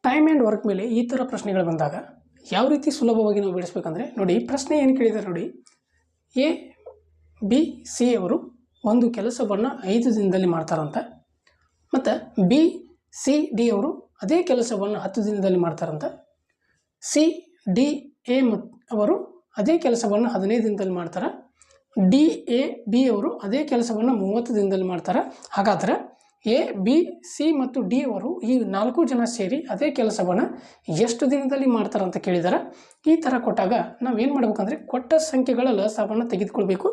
Time and work ಮೇಲೆ ಈ ಥರ ಪ್ರಶ್ನೆಗಳು ಬಂದಾಗ ಯಾವ ರೀತಿ ಸುಲಭವಾಗಿ ನಾವು ಬಿಡಿಸ್ಬೇಕಂದ್ರೆ ನೋಡಿ, ಪ್ರಶ್ನೆ ಏನು ಕೇಳಿದ್ದಾರೆ ನೋಡಿ, ಎ ಬಿ ಸಿ ಅವರು ಒಂದು ಕೆಲಸವನ್ನು 5 ದಿನದಲ್ಲಿ ಮಾಡ್ತಾರಂತ, ಮತ್ತು ಬಿ ಸಿ ಡಿ ಅವರು ಅದೇ ಕೆಲಸವನ್ನು 10 ದಿನದಲ್ಲಿ ಮಾಡ್ತಾರಂತ, ಸಿ ಡಿ ಎ ಅವರು ಅದೇ ಕೆಲಸವನ್ನು 15 ದಿನದಲ್ಲಿ ಮಾಡ್ತಾರೆ, ಡಿ ಎ ಬಿ ಅವರು ಅದೇ ಕೆಲಸವನ್ನು 30 ದಿನದಲ್ಲಿ ಮಾಡ್ತಾರೆ. ಹಾಗಾದರೆ ಎ ಬಿ ಸಿ ಮತ್ತು ಡಿ ಅವರು ಈ 4 ಜನ ಸೇರಿ ಅದೇ ಕೆಲಸವನ್ನು ಎಷ್ಟು ದಿನದಲ್ಲಿ ಮಾಡ್ತಾರೆ ಅಂತ ಕೇಳಿದ್ದಾರೆ. ಈ ಥರ ಕೊಟ್ಟಾಗ ನಾವೇನು ಮಾಡ್ಬೇಕಂದ್ರೆ ಕೊಟ್ಟ ಸಂಖ್ಯೆಗಳ ಲಸವನ್ನು ತೆಗೆದುಕೊಳ್ಬೇಕು.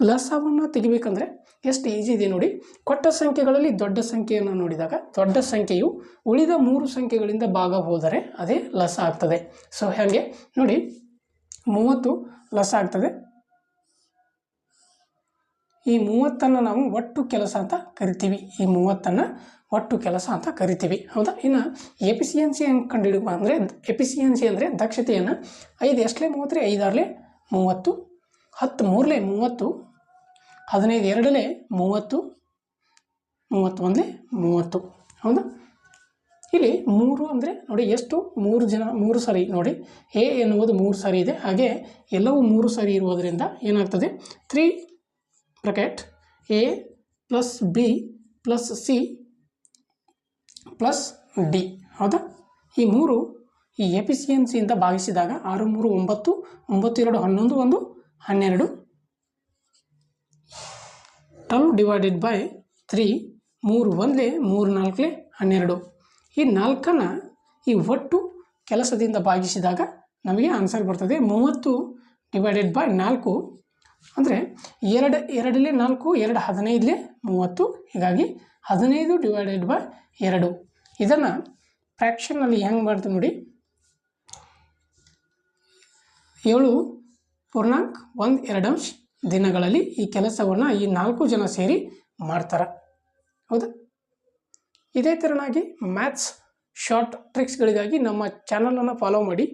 ಲಸವನ್ನು ತೆಗಿಬೇಕಂದ್ರೆ ಎಷ್ಟು ಈಜಿ ಇದೆ ನೋಡಿ. ಕೊಟ್ಟ ಸಂಖ್ಯೆಗಳಲ್ಲಿ ದೊಡ್ಡ ಸಂಖ್ಯೆಯನ್ನು ನೋಡಿದಾಗ ದೊಡ್ಡ ಸಂಖ್ಯೆಯು ಉಳಿದ 3 ಸಂಖ್ಯೆಗಳಿಂದ ಭಾಗ ಹೋದರೆ ಅದೇ ಲಸ ಆಗ್ತದೆ. ಸೊ ಹಾಗೆ ನೋಡಿ, 30 ಲಸ ಆಗ್ತದೆ. ಈ 30ಅನ್ನು ನಾವು ಒಟ್ಟು ಕೆಲಸ ಅಂತ ಕರಿತೀವಿ. ಈ 30ಅನ್ನು ಒಟ್ಟು ಕೆಲಸ ಅಂತ ಕರಿತೀವಿ, ಹೌದಾ? ಇನ್ನು ಎಫಿಸಿಯನ್ಸಿ ಹೆಂಗೆ ಕಂಡುಹಿಡಿಯುವ ಅಂದರೆ, ಎಫಿಸಿಯನ್ಸಿ ಅಂದರೆ ದಕ್ಷತೆಯನ್ನು 5 ಎಷ್ಟಲೇ 30 5 6ಲೇ 30, 10 3ಲೇ 30, 15 2ಲೇ 30, 31ಲೇ 30, ಹೌದಾ? ಇಲ್ಲಿ 3 ಅಂದರೆ ನೋಡಿ ಎಷ್ಟು 3 ಸರಿ ನೋಡಿ, ಎ ಎನ್ನುವುದು 3 ಸರಿ ಇದೆ. ಹಾಗೆ ಎಲ್ಲವೂ 3 ಸರಿ ಇರುವುದರಿಂದ ಏನಾಗ್ತದೆ, 3 bracket A plus B plus C plus D, ಹೌದಾ? ಈ 3 ಈ ಎಫಿಸಿಯನ್ಸಿಯಿಂದ ಭಾಗಿಸಿದಾಗ 6 3 9, 9 2 11, 1 12, 12 ಡಿವೈಡೆಡ್ ಬೈ 3, 3 1ಲೇ 3 4ಲೇ 12. ಈ 4ಅನ್ನು ಈ ಒಟ್ಟು ಕೆಲಸದಿಂದ ಭಾಗಿಸಿದಾಗ ನಮಗೆ ಆನ್ಸರ್ ಬರ್ತದೆ 30 ಡಿವೈಡೆಡ್ ಬೈ 4 ಅಂದರೆ 2 2ಲೇ 4, 2 15ಲೇ 30. ಹೀಗಾಗಿ 15 ಡಿವೈಡೆಡ್ ಬೈ 2. ಇದನ್ನು ಫ್ರ್ಯಾಕ್ಷನ್ನಲ್ಲಿ ಹೆಂಗೆ ಮಾಡ್ತೀವಿ ನೋಡಿ, 7.12 ದಿನಗಳಲ್ಲಿ ಈ ಕೆಲಸವನ್ನು ಈ 4 ಜನ ಸೇರಿ ಮಾಡ್ತಾರೆ, ಹೌದಾ? ಇದೇ ಥರನಾಗಿ ಮ್ಯಾಥ್ಸ್ ಶಾರ್ಟ್ ಟ್ರಿಕ್ಸ್ಗಳಿಗಾಗಿ ನಮ್ಮ ಚಾನಲನ್ನು ಫಾಲೋ ಮಾಡಿ.